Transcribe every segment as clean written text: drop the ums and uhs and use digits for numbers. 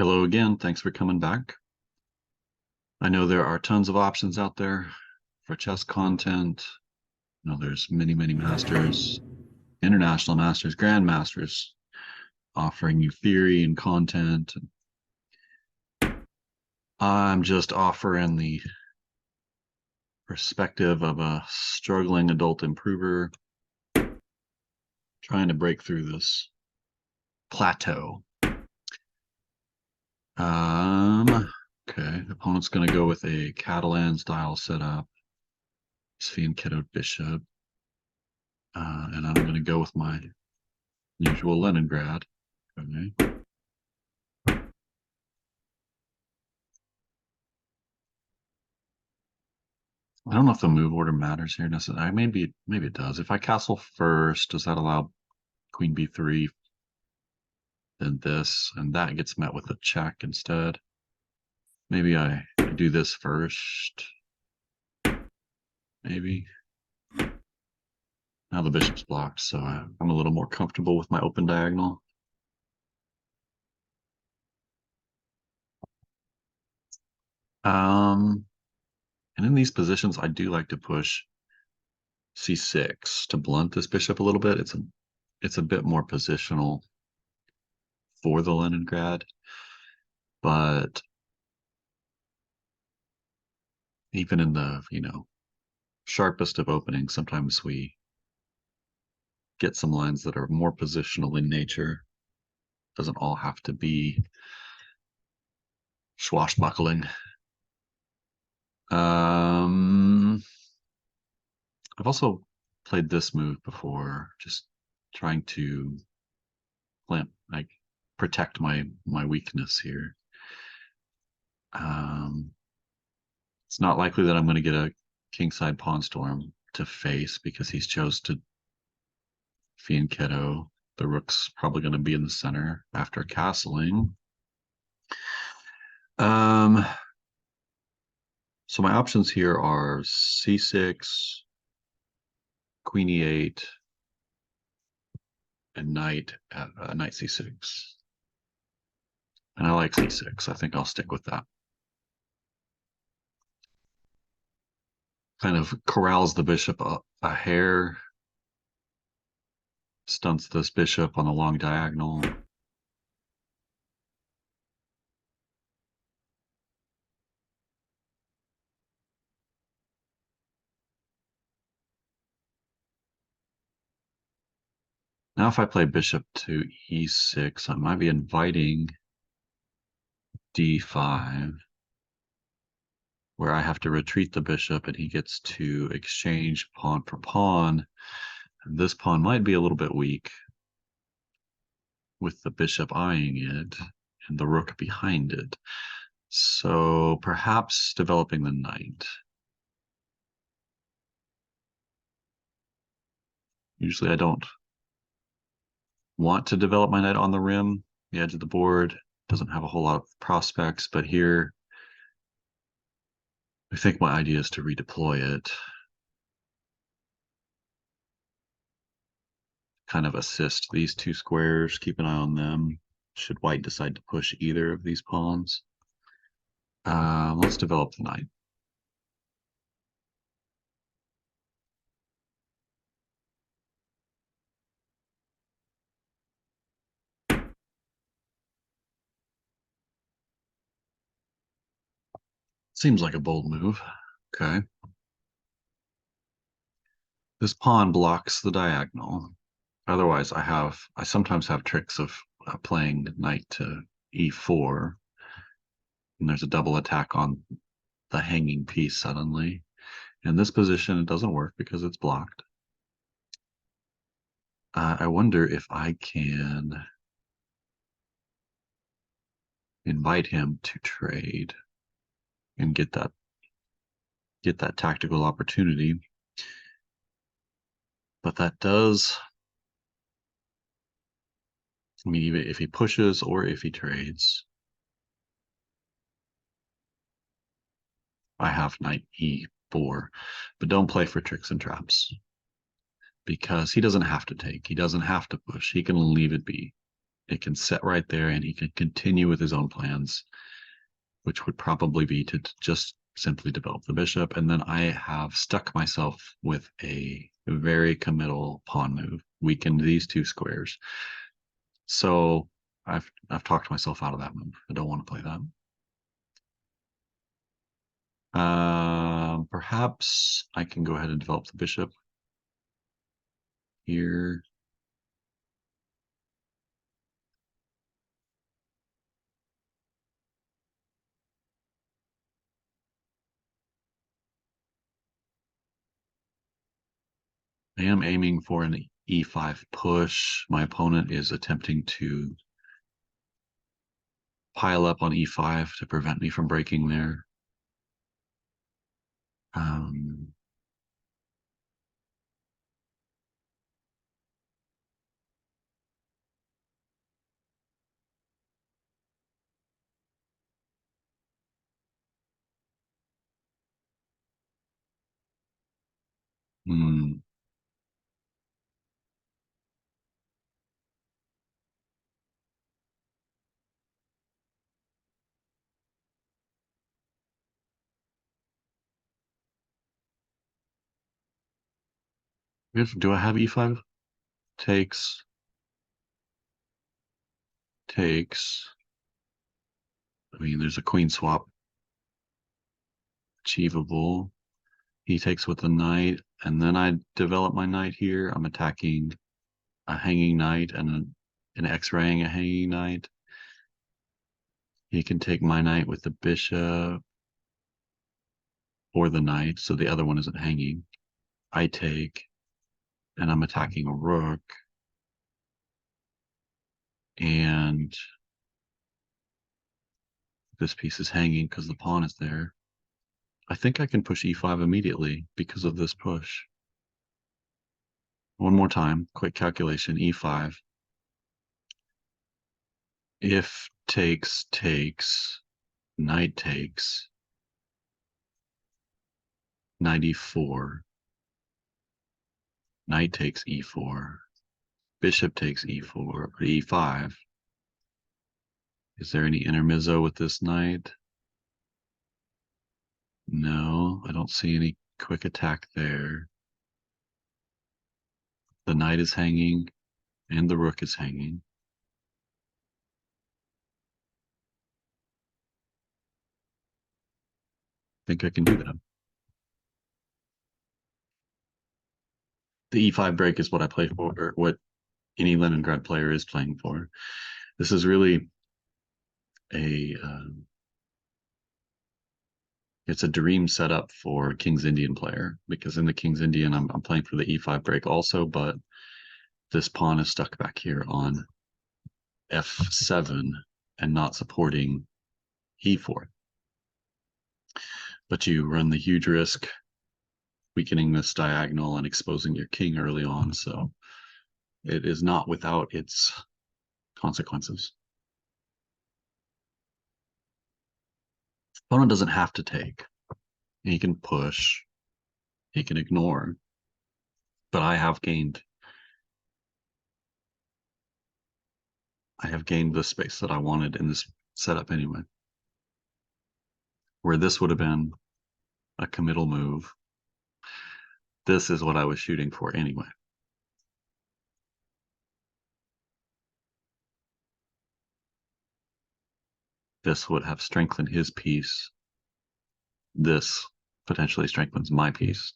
Hello again. Thanks for coming back. I know there are tons of options out there for chess content. There's many masters, international masters, grandmasters offering you theory and content. I'm just offering the perspective of a struggling adult improver trying to break through this plateau. Okay, opponent's going to go with a Catalan style setup. Fianchetto bishop. And I'm going to go with my usual Leningrad. Okay. I don't know if the move order matters here necessarily. Maybe it does. If I castle first, does that allow queen b3? Then this, and that gets met with a check instead. Maybe I do this first. Maybe. Now the bishop's blocked, so I'm a little more comfortable with my open diagonal. And in these positions, I do like to push c6 to blunt this bishop a little bit. It's a bit more positional for the Leningrad, but even in the sharpest of openings, sometimes we get some lines that are more positional in nature. Doesn't all have to be swashbuckling. I've also played this move before, just trying to protect my weakness here. It's not likely that I'm going to get a kingside pawn storm to face because he's chose to fianchetto. The rook's probably going to be in the center after castling. So my options here are c6, queen e8, and knight c6. And I like c6. I think I'll stick with that. Kind of corrals the bishop a hair, stunts this bishop on the long diagonal. Now if I play bishop to e6, I might be inviting d5, where I have to retreat the bishop and he gets to exchange pawn for pawn. And this pawn might be a little bit weak with the bishop eyeing it and the rook behind it. So perhaps developing the knight. Usually I don't want to develop my knight on the rim. The edge of the board doesn't have a whole lot of prospects, but here I think my idea is to redeploy it. Kind of assist these two squares, keep an eye on them. Should white decide to push either of these pawns? Let's develop the knight. Seems like a bold move. Okay. This pawn blocks the diagonal. Otherwise, I sometimes have tricks of playing knight to e4, and there's a double attack on the hanging piece suddenly. In this position, it doesn't work because it's blocked. I wonder if I can invite him to trade and get that tactical opportunity. But that does, I mean, even if he pushes or if he trades, I have knight e4, but don't play for tricks and traps because he doesn't have to take, he doesn't have to push, he can leave it be. it can set right there and he can continue with his own plans, which would probably be to just simply develop the bishop. And then I have stuck myself with a very committal pawn move, weakened these two squares. So I've talked myself out of that move. I don't want to play that. Perhaps I can go ahead and develop the bishop here. I am aiming for an e5 push. My opponent is attempting to pile up on e5 to prevent me from breaking there. Um, hmm. Do I have e5? Takes, takes. I mean, there's a queen swap achievable. He takes with the knight, and then I develop my knight here. I'm attacking a hanging knight and an X-raying a hanging knight. He can take my knight with the bishop or the knight, so the other one isn't hanging. I take, and I'm attacking a rook. And this piece is hanging because the pawn is there. I think I can push e5 immediately because of this push. One more time, quick calculation, e5. If takes, knight takes, knight e4, knight takes e4, bishop takes e4, or e5. Is there any intermezzo with this knight? No, I don't see any quick attack there. The knight is hanging and the rook is hanging. I think I can do that. The e5 break is what I play for, or what any Leningrad player is playing for. This is really a it's a dream setup for King's Indian player, because in the King's Indian I'm playing for the e5 break also, but this pawn is stuck back here on f7 and not supporting e4. But you run the huge risk weakening this diagonal and exposing your king early on, so it is not without its consequences. Opponent doesn't have to take. He can push, he can ignore, but I have gained the space that I wanted in this setup anyway. Where this would have been a committal move, this is what I was shooting for anyway. This would have strengthened his piece. This potentially strengthens my piece.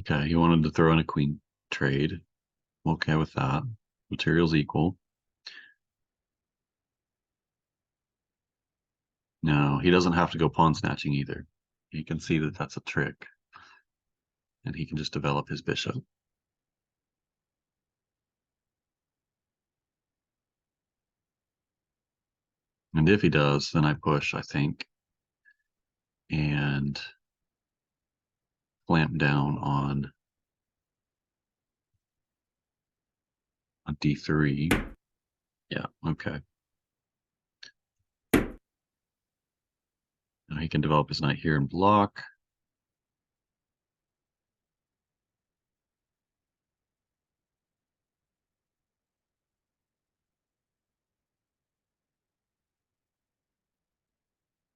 Okay, he wanted to throw in a queen trade. I'm okay with that. Materials equal. No, he doesn't have to go pawn snatching either. He can see that that's a trick, and he can just develop his bishop. And if he does, then I push, I think, and clamp down on d3. Yeah, okay. Now he can develop his knight here and block.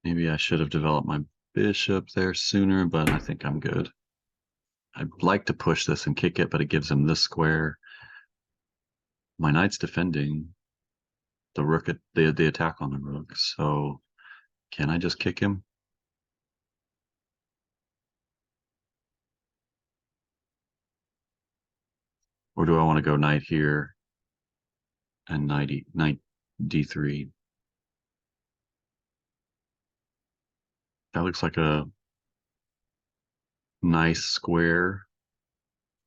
Maybe I should have developed my bishop there sooner, but I think I'm good. I'd like to push this and kick it, but it gives him this square. My knight's defending the rook at the attack on the rook, so can I just kick him? Or do I want to go knight here and knight d3? That looks like a nice square,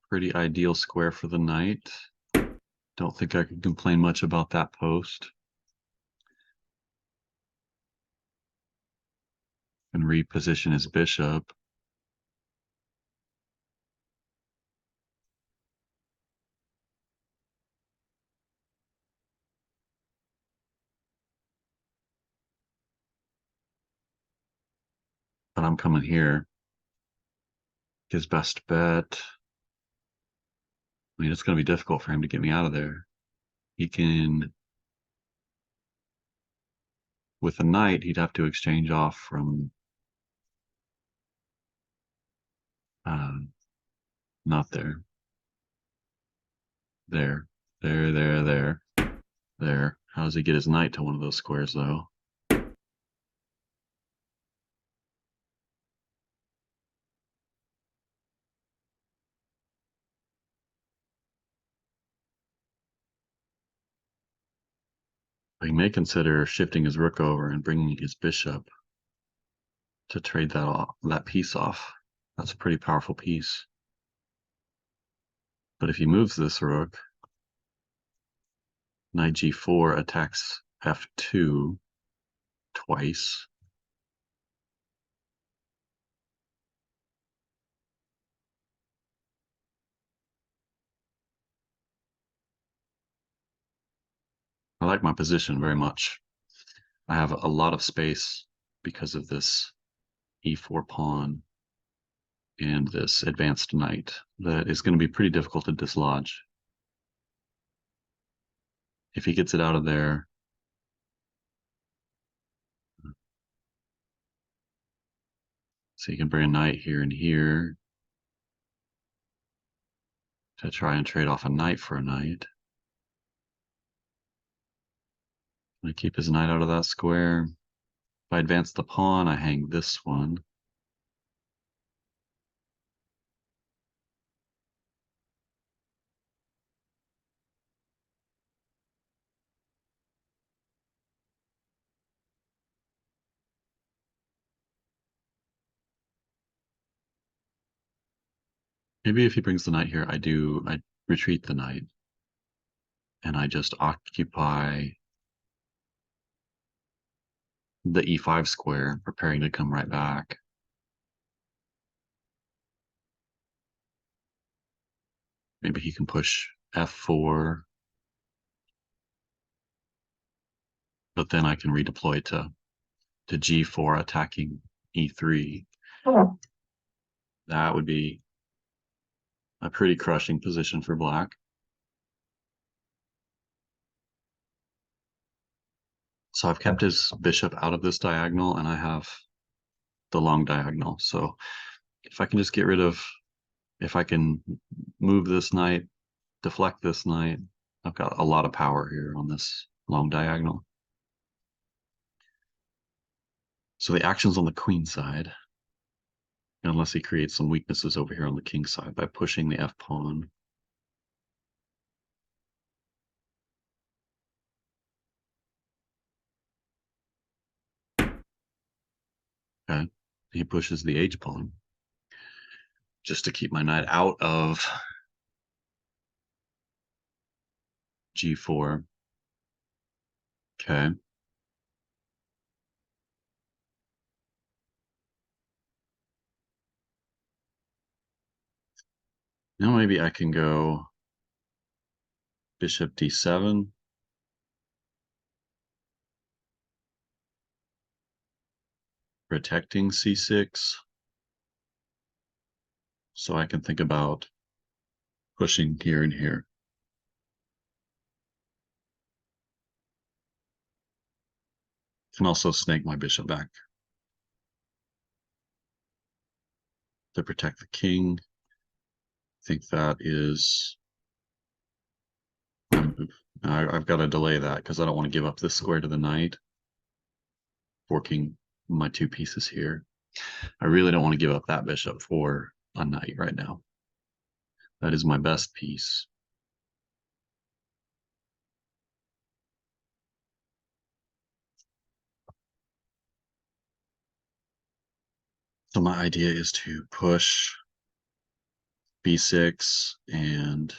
pretty ideal square for the knight. Don't think I can complain much about that post. And reposition his bishop. But I'm coming here. His best bet. I mean, it's going to be difficult for him to get me out of there. He can, with a knight, he'd have to exchange off from, not there, there, there. How does he get his knight to one of those squares, though? He may consider shifting his rook over and bringing his bishop to trade that piece off. That's a pretty powerful piece. But if he moves this rook, knight g4 attacks f2 twice. I like my position very much. I have a lot of space because of this e4 pawn and this advanced knight that is going to be pretty difficult to dislodge. If he gets it out of there, so you can bring a knight here and here to try and trade off a knight for a knight. I keep his knight out of that square. If I advance the pawn, I hang this one. Maybe if he brings the knight here, I retreat the knight and I just occupy the e5 square, preparing to come right back. Maybe he can push f4, but then I can redeploy to g4, attacking e3. Oh. That would be a pretty crushing position for black. So I've kept his bishop out of this diagonal, and I have the long diagonal. So if I can just get rid of, if I can move this knight, deflect this knight, I've got a lot of power here on this long diagonal. So the action's on the queen side, unless he creates some weaknesses over here on the king side by pushing the f pawn. Okay, he pushes the h pawn just to keep my knight out of g4. Okay. Now maybe I can go Bishop d7. Protecting c6. So I can think about pushing here and here. Can also snake my bishop back to protect the king. I think that is my move. I've got to delay that because I don't want to give up this square to the knight, forking my two pieces here. I really don't want to give up that bishop for a knight right now. That is my best piece. So my idea is to push b6 and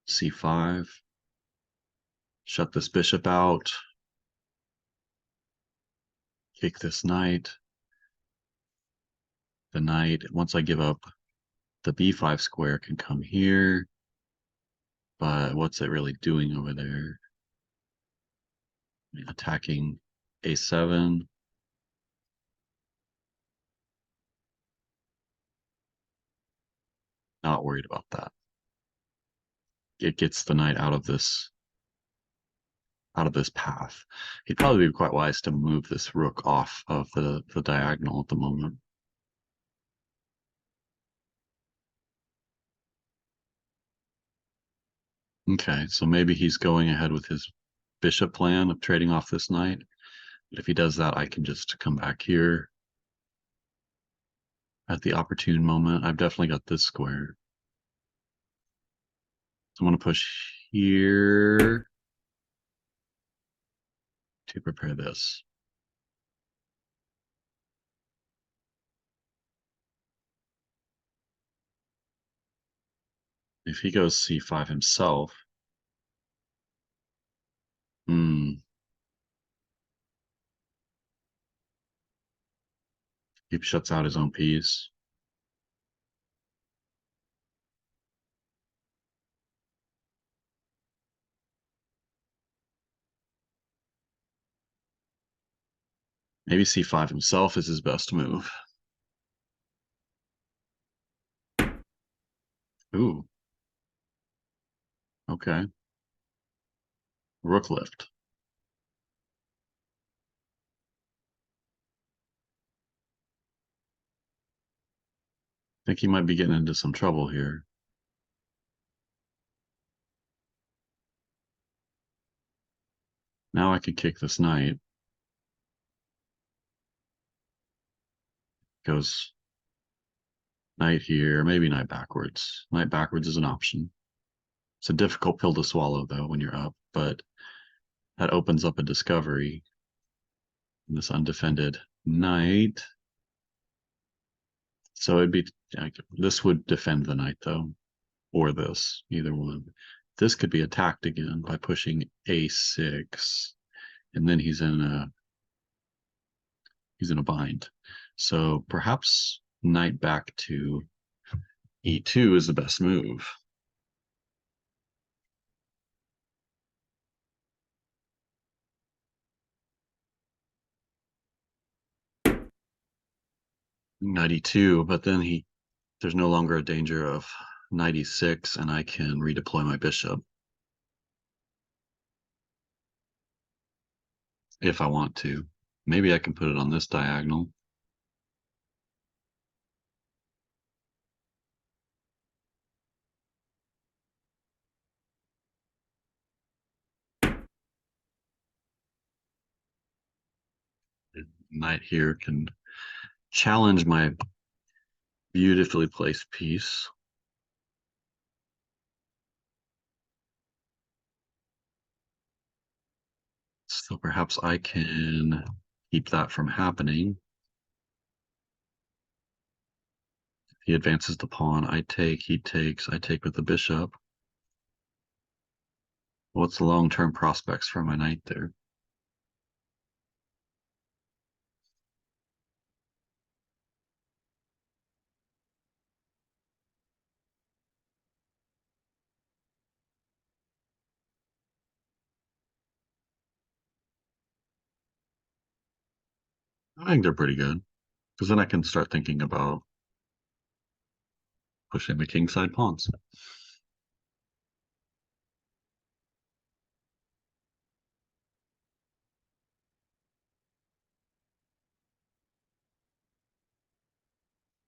c5, shut this bishop out, kick this knight. The knight, once I give up the b5 square, can come here, but what's it really doing over there? Attacking a7. Not worried about that. It gets the knight out of this path. He'd probably be quite wise to move this rook off of the diagonal at the moment. Okay, so maybe he's going ahead with his bishop plan of trading off this knight. But if he does that, I can just come back here at the opportune moment. I've definitely got this square. So I'm going to push here to prepare this. If he goes c5 himself, he shuts out his own piece. Maybe c5 himself is his best move. Ooh. Okay. Rook lift. I think he might be getting into some trouble here. Now I could kick this knight. Goes knight here, maybe knight backwards. Knight backwards is an option. It's a difficult pill to swallow, though, when you're up, but that opens up a discovery. This undefended knight. So it'd be, this would defend the knight, though, or this, either one. This could be attacked again by pushing a6, and then he's in a bind. So perhaps knight back to e2 is the best move. Knight e2, but then there's no longer a danger of knight e6, and I can redeploy my bishop if I want to. Maybe I can put it on this diagonal. Knight here can challenge my beautifully placed piece. So perhaps I can keep that from happening. He advances the pawn. I take, he takes, I take with the bishop. What's the long-term prospects for my knight there? I think they're pretty good because then I can start thinking about pushing the kingside pawns.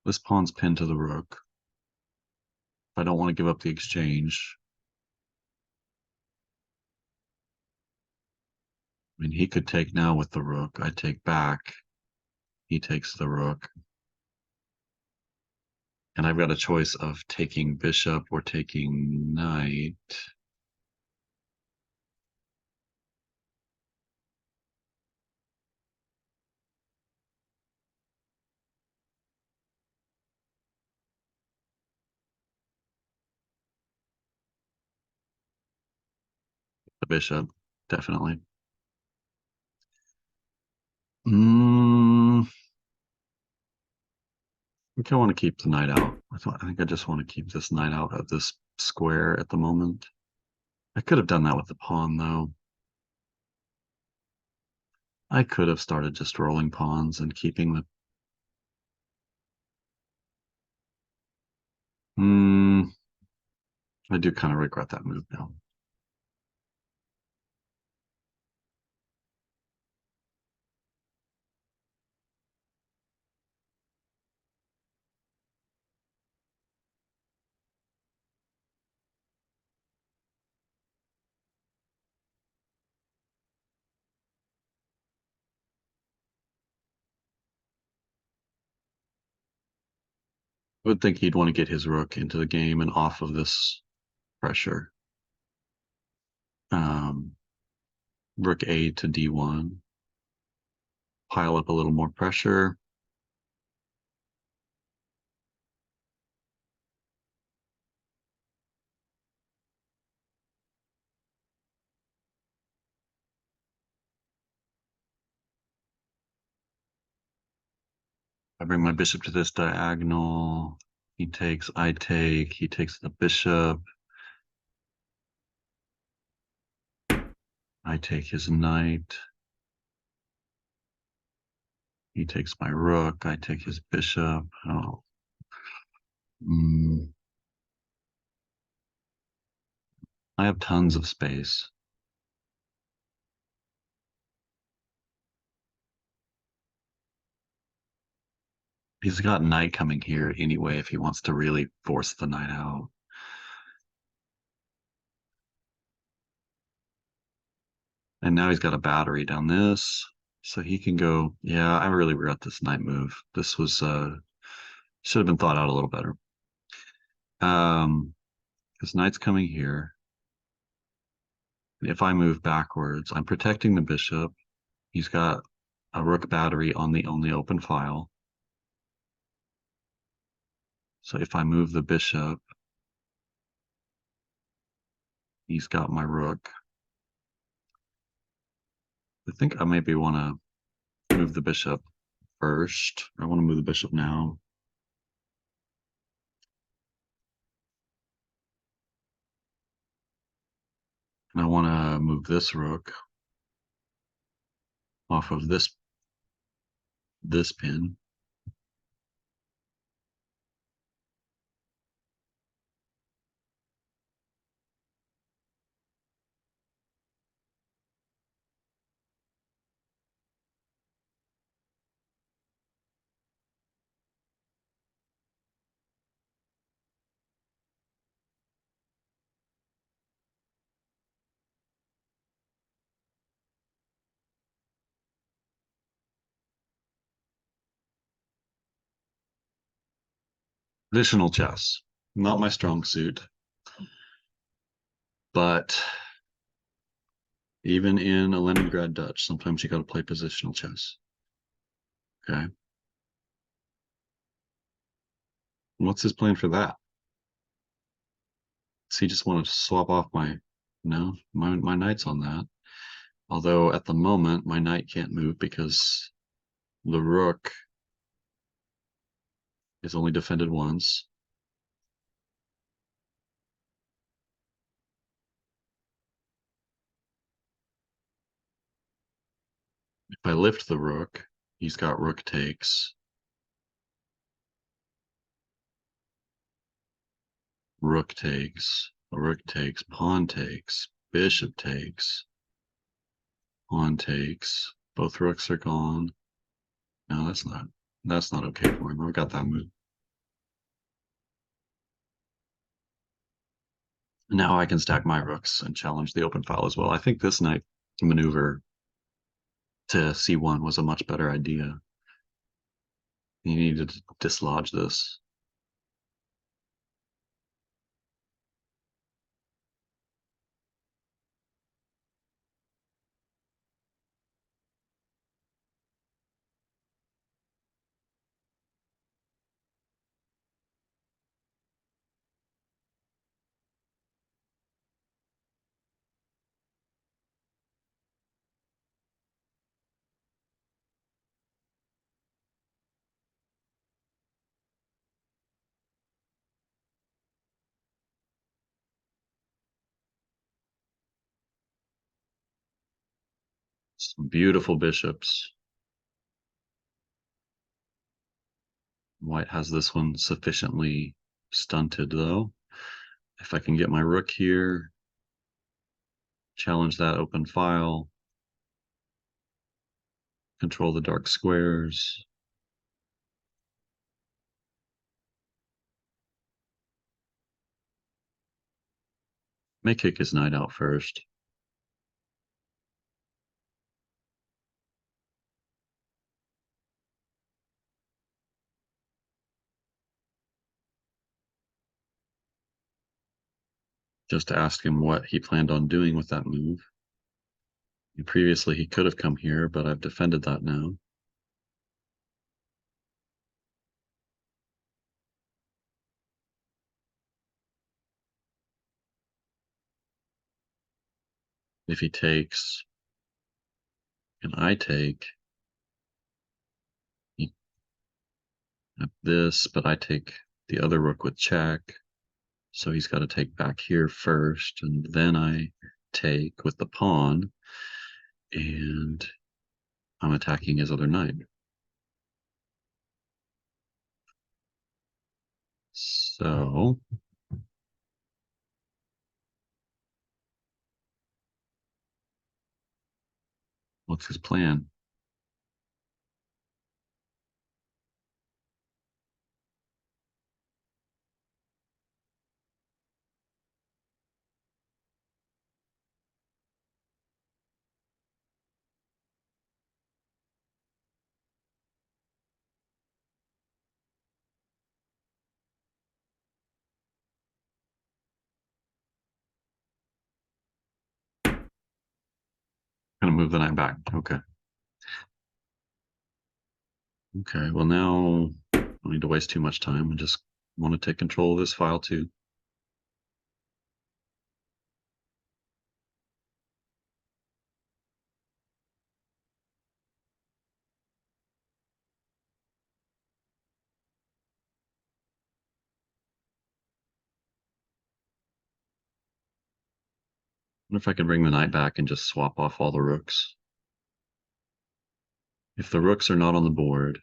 This pawn's pinned to the rook. If I don't want to give up the exchange, I mean, he could take now with the rook. I take back. He takes the rook. And I've got a choice of taking bishop or taking knight. The bishop, definitely. I think I want to keep the knight out. I think I just want to keep this knight out of this square at the moment. I could have done that with the pawn, though. I could have started just rolling pawns and keeping the... I do kind of regret that move now. I would think he'd want to get his rook into the game and off of this pressure. Um, Rook A to D1. Pile up a little more pressure. I bring my bishop to this diagonal. He takes, I take, he takes the bishop. I take his knight. He takes my rook. I take his bishop. Oh. I have tons of space. He's got knight coming here anyway if he wants to really force the knight out. And now he's got a battery down this. So he can go, yeah, I really regret this knight move. This was should have been thought out a little better. His knight's coming here. If I move backwards, I'm protecting the bishop. He's got a rook battery on the only open file. So if I move the bishop, he's got my rook. I think I maybe want to move the bishop first. I want to move the bishop now. And I want to move this rook off of this pin. Traditional chess, not my strong suit, but even in a Leningrad Dutch, sometimes you got to play positional chess. Okay. What's his plan for that? Does he just want to swap off my... No, my knight's on that. Although at the moment, my knight can't move because the rook is only defended once. If I lift the rook, He's got rook takes. Rook takes. Rook takes. Pawn takes. Bishop takes. Pawn takes. Both rooks are gone. No, that's not okay for him. I've got that move. Now I can stack my rooks and challenge the open file as well. I think this knight maneuver to c1 was a much better idea. You needed to dislodge this. Some beautiful bishops. White has this one sufficiently stunted, though. If I can get my rook here, challenge that open file, control the dark squares. May kick his knight out first. Just to ask him what he planned on doing with that move. Previously, he could have come here, but I've defended that now. If he takes and I take, he have this, but I take the other rook with check. So he's got to take back here first, and then I take with the pawn, and I'm attacking his other knight. So what's his plan? Gonna move the knight back. Okay. Okay, well now I don't need to waste too much time. I just want to take control of this file too. I wonder if I can bring the knight back and just swap off all the rooks. If the rooks are not on the board,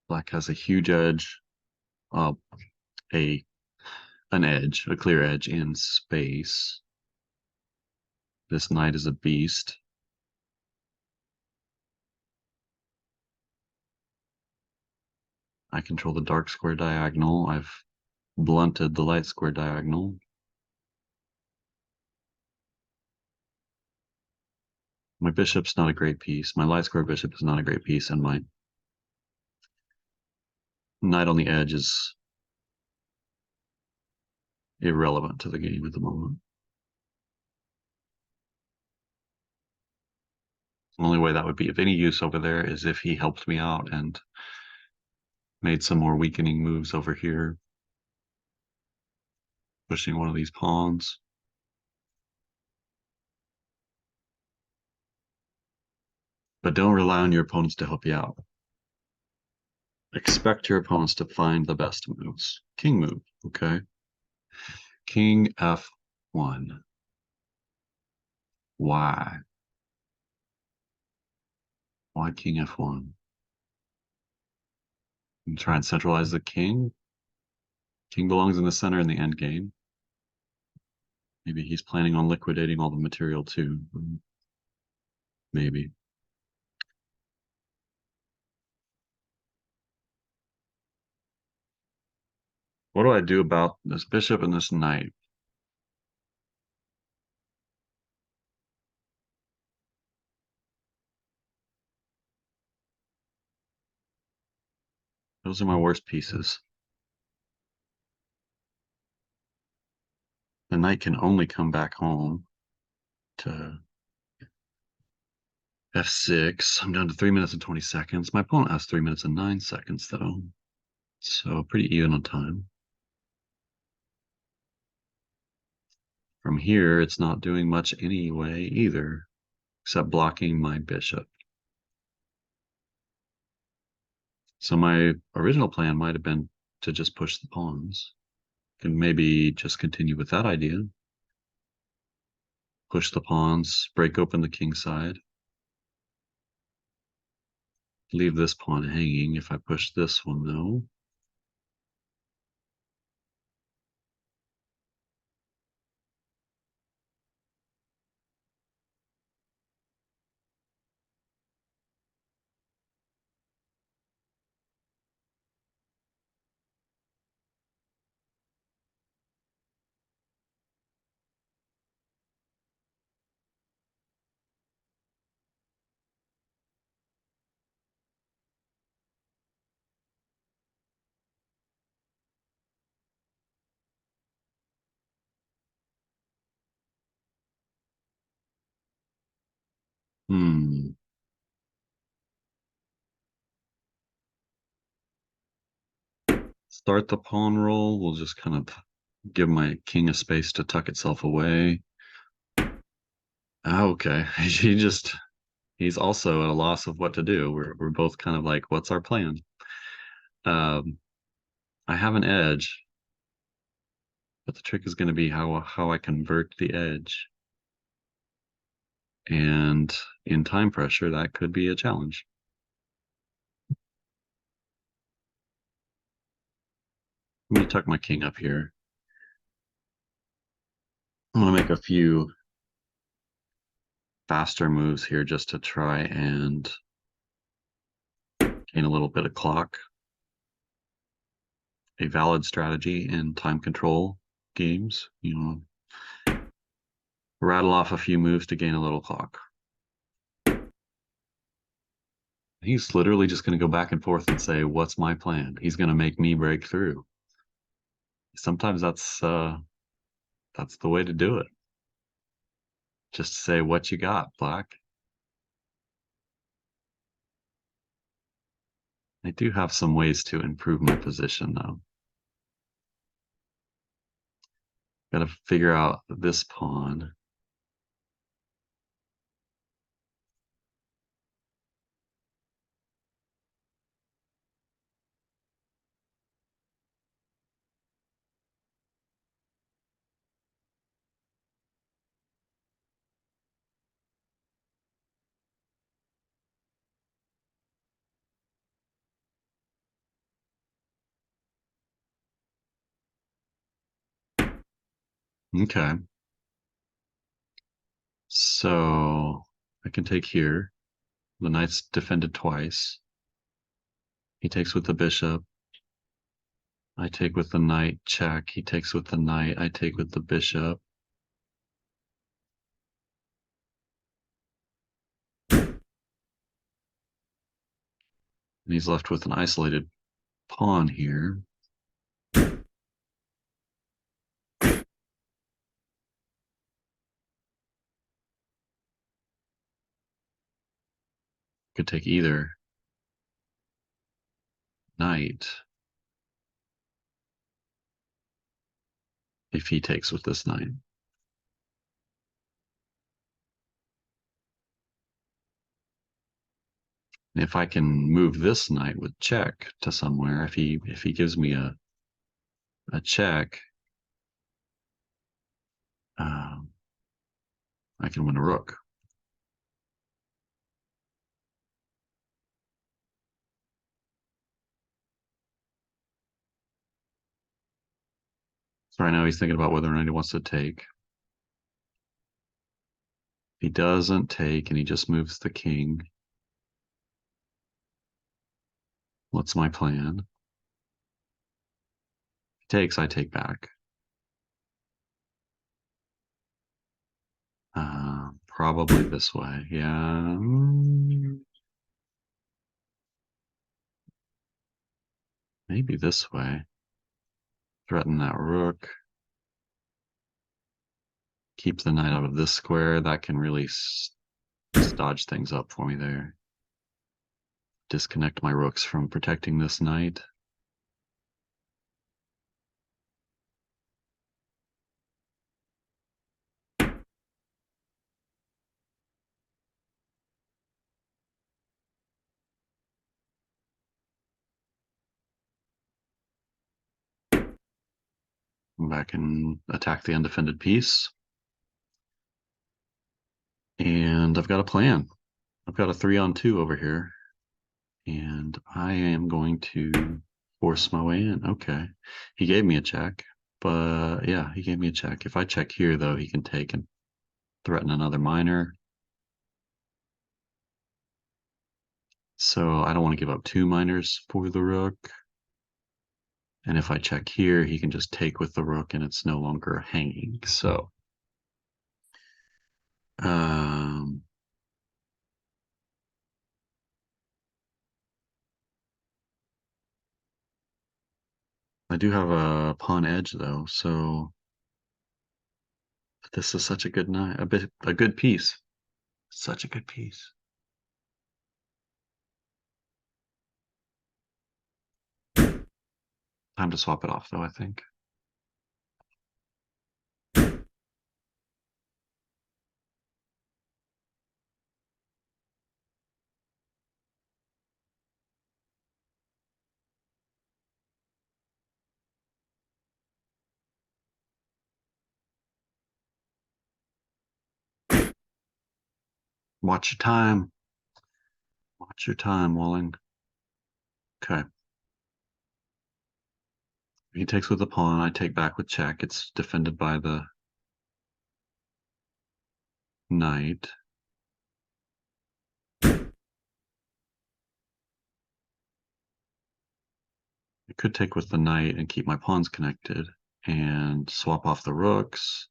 black has a huge edge, uh, a a clear edge in space. This knight is a beast. I control the dark square diagonal. I've blunted the light square diagonal. My bishop's not a great piece. My light square bishop is not a great piece, and my knight on the edge is irrelevant to the game at the moment. The only way that would be of any use over there is if he helped me out and made some more weakening moves over here, pushing one of these pawns. But don't rely on your opponents to help you out. Expect your opponents to find the best moves. King move, okay? King F1. Why? Why king f1? And try and centralize the king. King belongs in the center in the end game. Maybe he's planning on liquidating all the material too. Maybe. What do I do about this bishop and this knight? Those are my worst pieces. The knight can only come back home to f6. I'm down to 3 minutes and 20 seconds. My opponent has 3 minutes and 9 seconds, though. So pretty even on time. From here, it's not doing much anyway either, except blocking my bishop. So my original plan might have been to just push the pawns and maybe just continue with that idea. Push the pawns, break open the king side. Leave this pawn hanging if I push this one, though. Hmm. Start the pawn roll. We'll just kind of give my king a space to tuck itself away. Okay. He's also at a loss of what to do. We're both kind of like, what's our plan? Um, I have an edge, but the trick is going to be how I convert the edge. And in time pressure, that could be a challenge. I'm going to tuck my king up here. I'm going to make a few faster moves here just to try and gain a little bit of clock. A valid strategy in time control games, rattle off a few moves to gain a little clock. He's literally just going to go back and forth and say, what's my plan? He's going to make me break through. Sometimes that's the way to do it. Just say what you got, Black. I do have some ways to improve my position, though. Got to figure out this pawn. Okay. So I can take here. The knight's defended twice. He takes with the bishop. I take with the knight, check. He takes with the knight. I take with the bishop. And he's left with an isolated pawn here. Could take either knight if he takes with this knight. And if I can move this knight with check to somewhere, if he gives me a check, I can win a rook. So right now he's thinking about whether or not he wants to take. He doesn't take, and he just moves the king. What's my plan? He takes, I take back. Probably this way. Yeah. Maybe this way. Threaten that rook. Keep the knight out of this square. That can really dodge things up for me there. Disconnect my rooks from protecting this knight. Come back and attack the undefended piece. And I've got a plan. I've got a 3-on-2 over here. And I am going to force my way in. Okay. He gave me a check. But yeah, he gave me a check. If I check here, though, he can take and threaten another miner. So I don't want to give up 2 miners for the rook. And if I check here, he can just take with the rook and it's no longer hanging. So um, I do have a pawn edge though, so this is such a good knight, a good piece. Such a good piece. Time to swap it off though, I think. Watch your time. Watch your time, Walling. Okay. He takes with the pawn, I take back with check. It's defended by the knight. I could take with the knight and keep my pawns connected and swap off the rooks.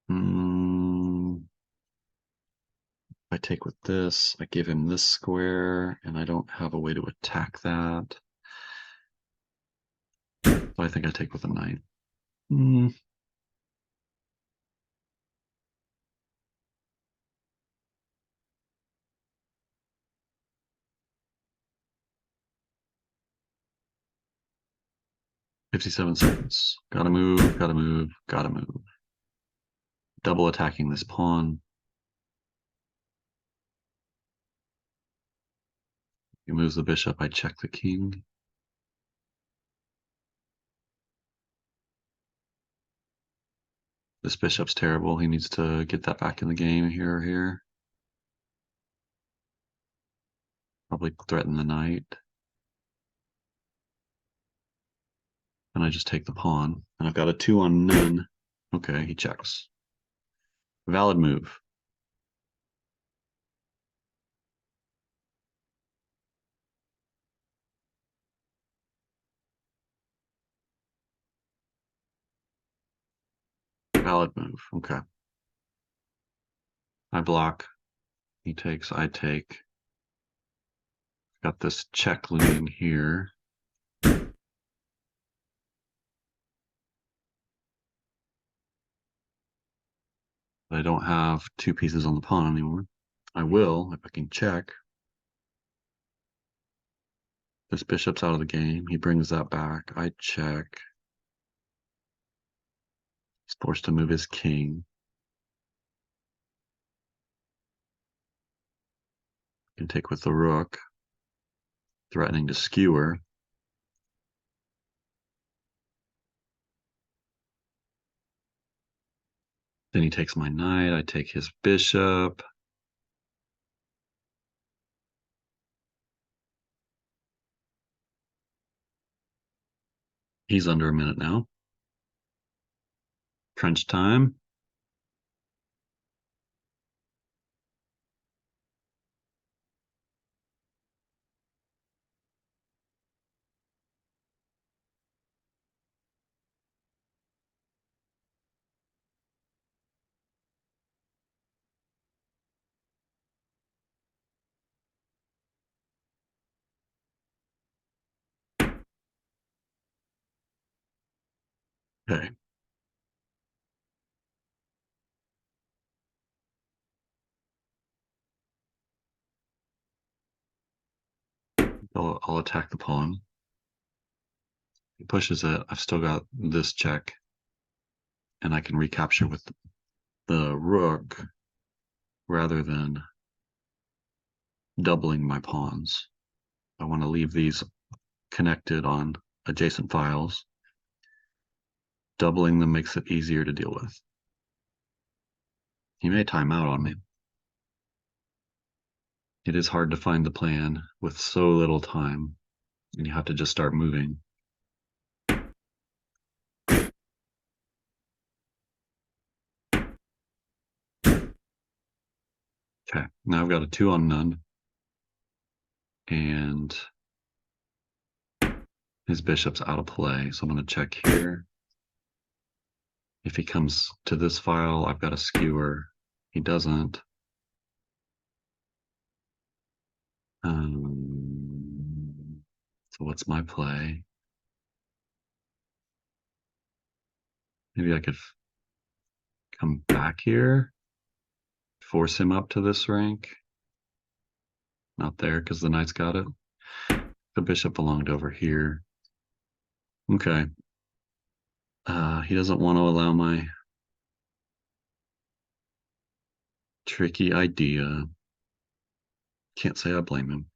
I take with this, I give him this square, and I don't have a way to attack that. So I think I take with a knight. 57 seconds. Gotta move, gotta move, gotta move. Double attacking this pawn. He moves the bishop, I check the king. This bishop's terrible. He needs to get that back in the game here or here. Probably threaten the knight. And I just take the pawn. And I've got a 2 on none. Okay, he checks. Valid move. Valid move. Okay. I block. He takes, I take. Got this check looming here. But I don't have 2 pieces on the pawn anymore. I will if I can check. This bishop's out of the game. He brings that back. I check. He's forced to move his king. Can take with the rook, threatening to skewer. Then he takes my knight. I take his bishop. He's under a minute now. Crunch time. Okay. I'll attack the pawn. He pushes it. I've still got this check, and I can recapture with the rook rather than doubling my pawns. I want to leave these connected on adjacent files. Doubling them makes it easier to deal with. He may time out on me. It is hard to find the plan with so little time, and you have to just start moving. Okay, now I've got a 2 on none, and his bishop's out of play, so I'm going to check here. If he comes to this file, I've got a skewer. He doesn't. So what's my play? Maybe I could come back here, force him up to this rank. Not there because the knight's got it. The bishop belonged over here. Okay. He doesn't want to allow my tricky idea. Can't say I blame him.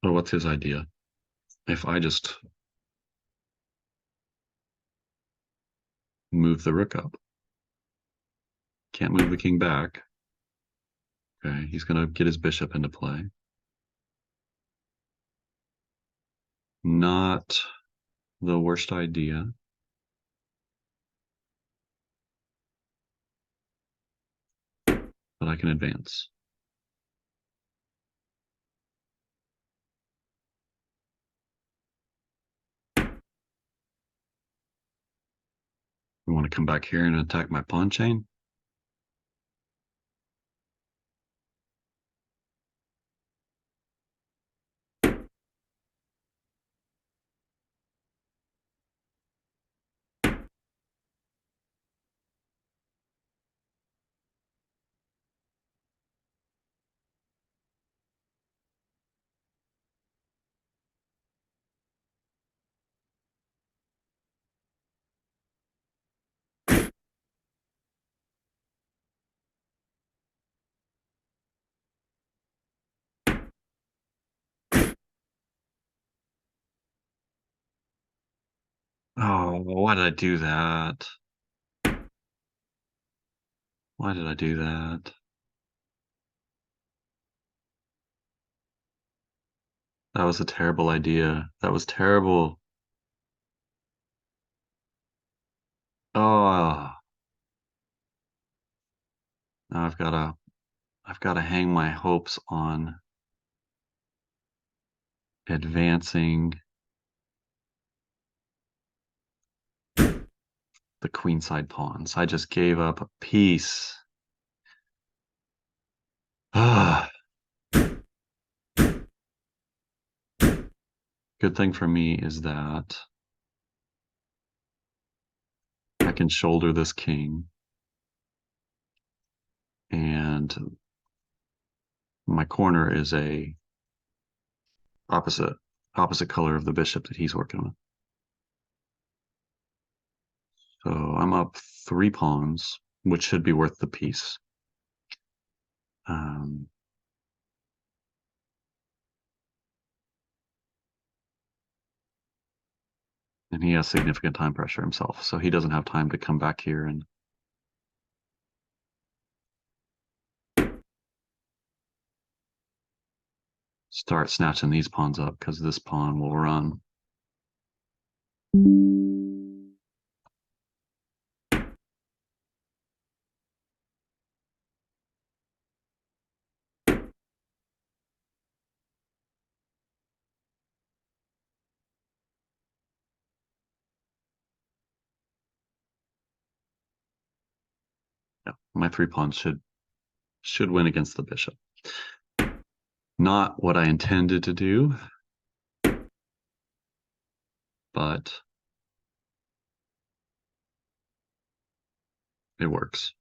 But what's his idea? If I just move the rook up. Can't move the king back. Okay, he's going to get his bishop into play. Not the worst idea. But I can advance. You want to come back here and attack my pawn chain? Oh, why did I do that? Why did I do that? That was a terrible idea. That was terrible. Oh, now I've gotta hang my hopes on advancing the queenside pawns. I just gave up a piece. Ah, good thing for me is that I can shoulder this king, and my corner is a opposite color of the bishop that he's working with. So I'm up 3 pawns, which should be worth the piece. Um, And he has significant time pressure himself, so he doesn't have time to come back here and start snatching these pawns up, because this pawn will run. Yeah, my 3 pawns should win against the bishop. Not what I intended to do, but it works.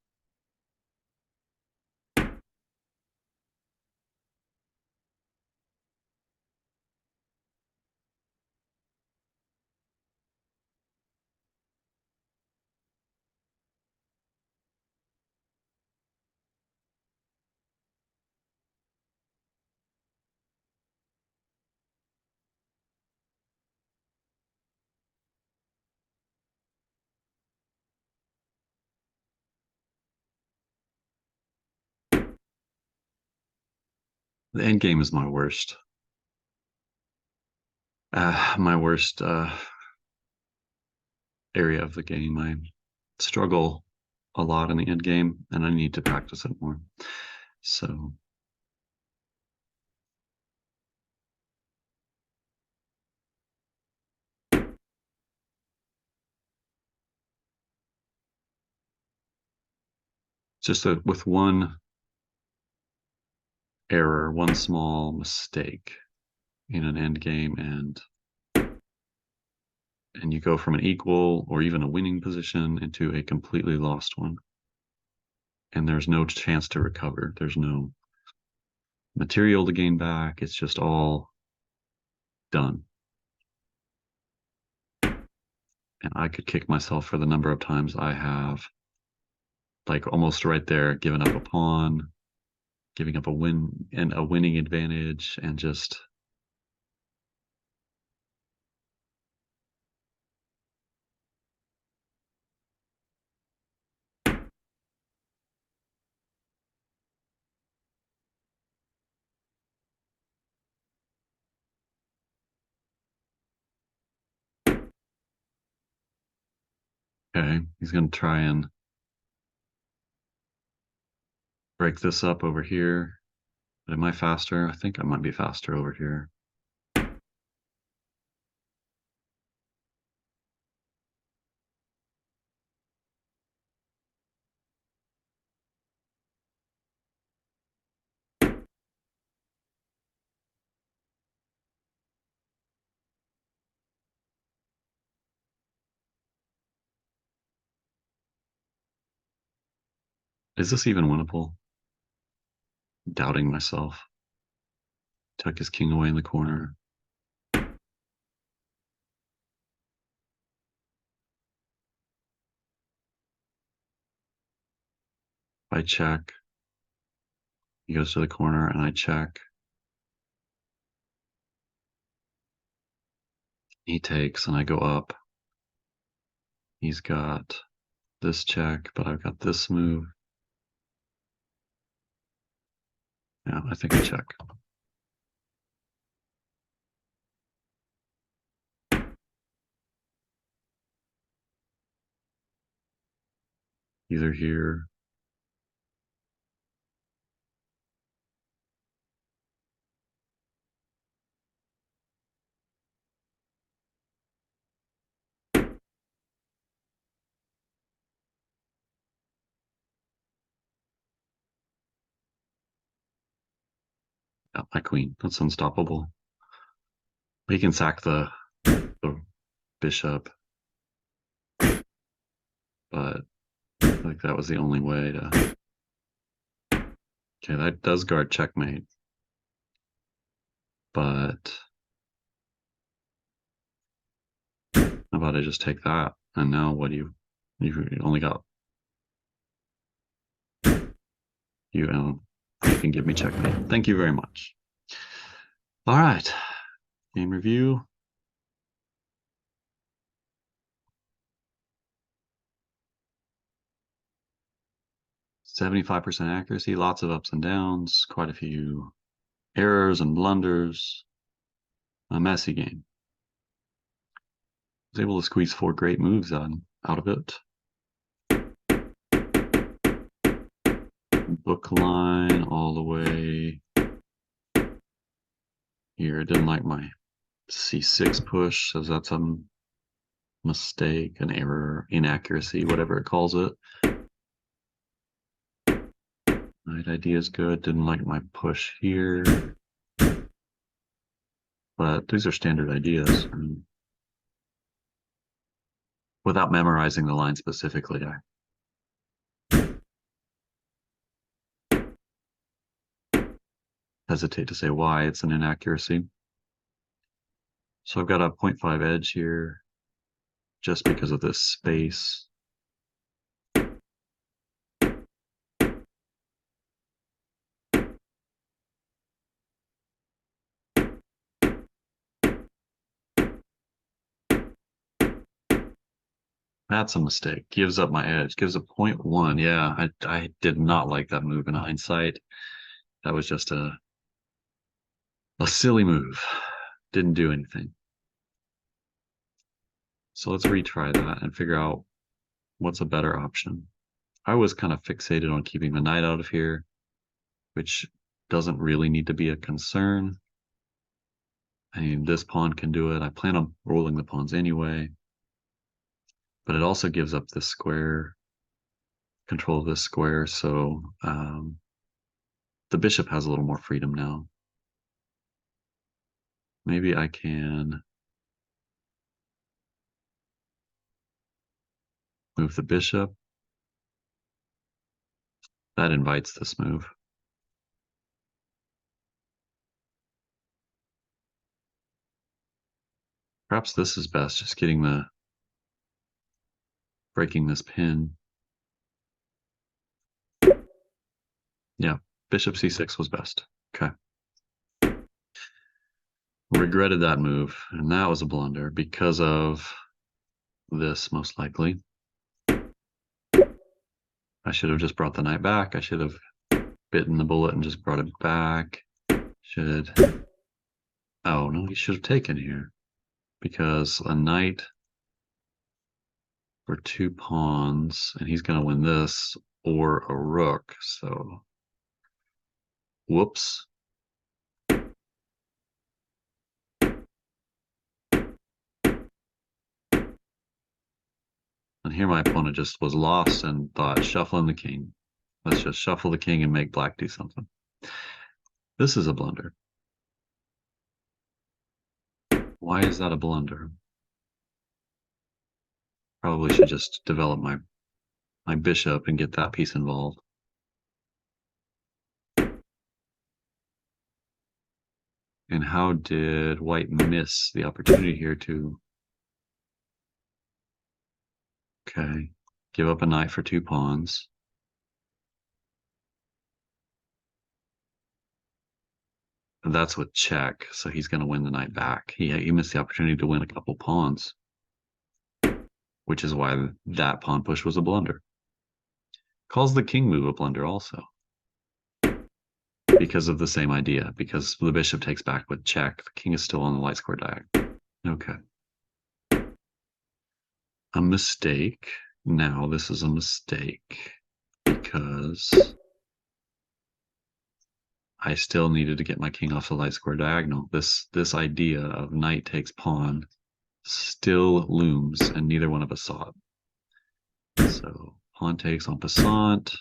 The end game is my worst. My worst area of the game. I struggle a lot in the end game, and I need to practice it more. So just with one error, one small mistake in an end game, and you go from an equal or even a winning position into a completely lost one. And there's no chance to recover. There's no material to gain back. It's just all done. And I could kick myself for the number of times I have, like almost right there, given up a pawn, giving up a win and a winning advantage, and just okay, he's going to try and break this up over here. But am I faster? I think I might be faster over here. Is this even winnable? Doubting myself. Tuck his king away in the corner. I check. He goes to the corner and I check. He takes and I go up. He's got this check, but I've got this move. Yeah, I think I check. Either here. Yeah, my queen. That's unstoppable. He can sack the bishop, but like that was the only way to. Okay, that does guard checkmate, but how about I just take that? And now what do you only got you can give me checkmate. Thank you very much. All right, game review. 75% accuracy, lots of ups and downs, quite a few errors and blunders. A messy game. Was able to squeeze 4 great moves out of it. Book line all the way here. I didn't like my C6 push, so that's a mistake, an error, inaccuracy, whatever it calls it. Knight idea is good. Didn't like my push here. But these are standard ideas. I mean, without memorizing the line specifically, I hesitate to say why it's an inaccuracy. So I've got a 0.5 edge here just because of this space. That's a mistake. Gives up my edge. Gives a 0.1. Yeah, I did not like that move in hindsight. That was just a silly move. Didn't do anything. So let's retry that and figure out what's a better option. I was kind of fixated on keeping the knight out of here, which doesn't really need to be a concern. I mean, this pawn can do it. I plan on rolling the pawns anyway. But it also gives up this square, control of this square, so the bishop has a little more freedom now. Maybe I can move the bishop. That invites this move. Perhaps this is best, just breaking this pin. Yeah, bishop c6 was best. Okay. Regretted that move, and that was a blunder because of this, most likely. I should have just brought the knight back. I should have bitten the bullet and just brought it back. Oh, no, he should have taken here because a knight for 2 pawns, and he's going to win this, or a rook, so whoops. And here my opponent just was lost and thought, shuffling the king. Let's just shuffle the king and make black do something. This is a blunder. Why is that a blunder? Probably should just develop my bishop and get that piece involved. And how did white miss the opportunity here to... Okay, give up a knight for 2 pawns. And that's with check, so he's going to win the knight back. He missed the opportunity to win a couple pawns, which is why that pawn push was a blunder. Calls the king move a blunder also, because of the same idea, because the bishop takes back with check. The king is still on the light square diagonal. Okay. A mistake. Now this is a mistake because I still needed to get my king off the light square diagonal. This idea of knight takes pawn still looms, and neither one of us saw it. So pawn takes en passant.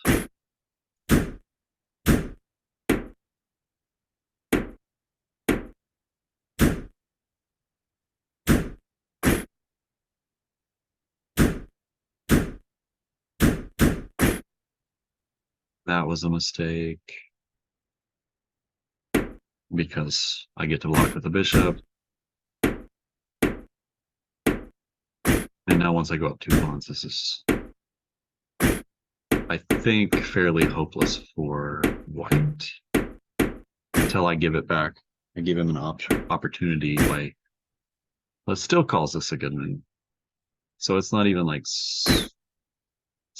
That was a mistake because I get to block with the bishop. And now once I go up 2 pawns, this is, I think, fairly hopeless for white. Until I give it back. I give him an opportunity by, but still calls this a good move. So it's not even like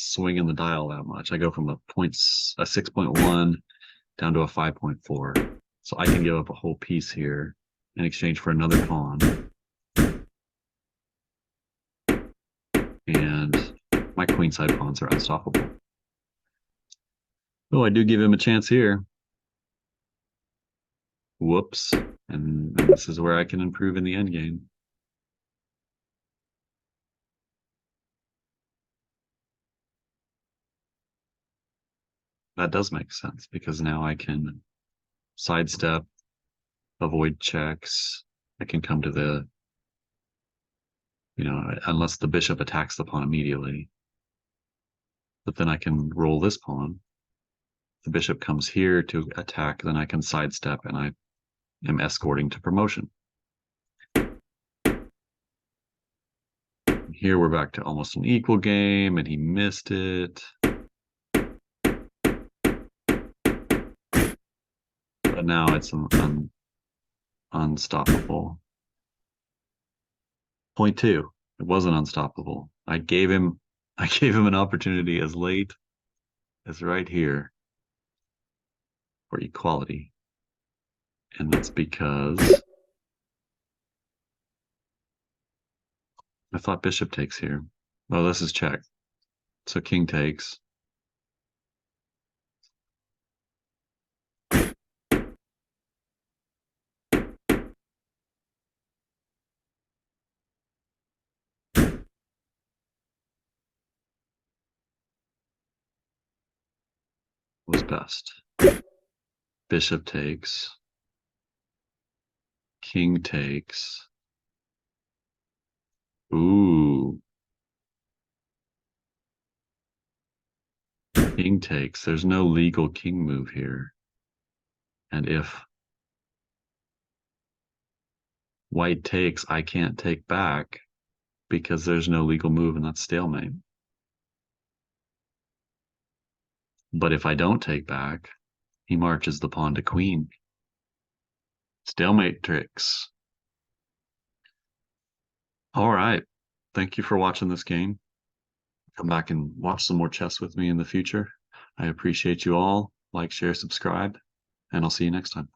swinging the dial that much. I go from a 6.1 down to a 5.4. So I can give up a whole piece here in exchange for another pawn. And my queenside pawns are unstoppable. Oh, I do give him a chance here. Whoops. And this is where I can improve in the endgame. That does make sense because now I can sidestep, avoid checks. I can come to the, unless the bishop attacks the pawn immediately. But then I can roll this pawn. The bishop comes here to attack, then I can sidestep and I am escorting to promotion. Here we're back to almost an equal game, and he missed it. But now it's unstoppable. Point two, it wasn't unstoppable. I gave him an opportunity as late as right here for equality. And that's because I thought bishop takes here. Well, this is check. So king takes. Was best. Bishop takes. King takes. Ooh. King takes. There's no legal king move here. And if white takes, I can't take back because there's no legal move and that's stalemate. But if I don't take back, he marches the pawn to queen. Stalemate tricks. All right. Thank you for watching this game. Come back and watch some more chess with me in the future. I appreciate you all. Like, share, subscribe, and I'll see you next time.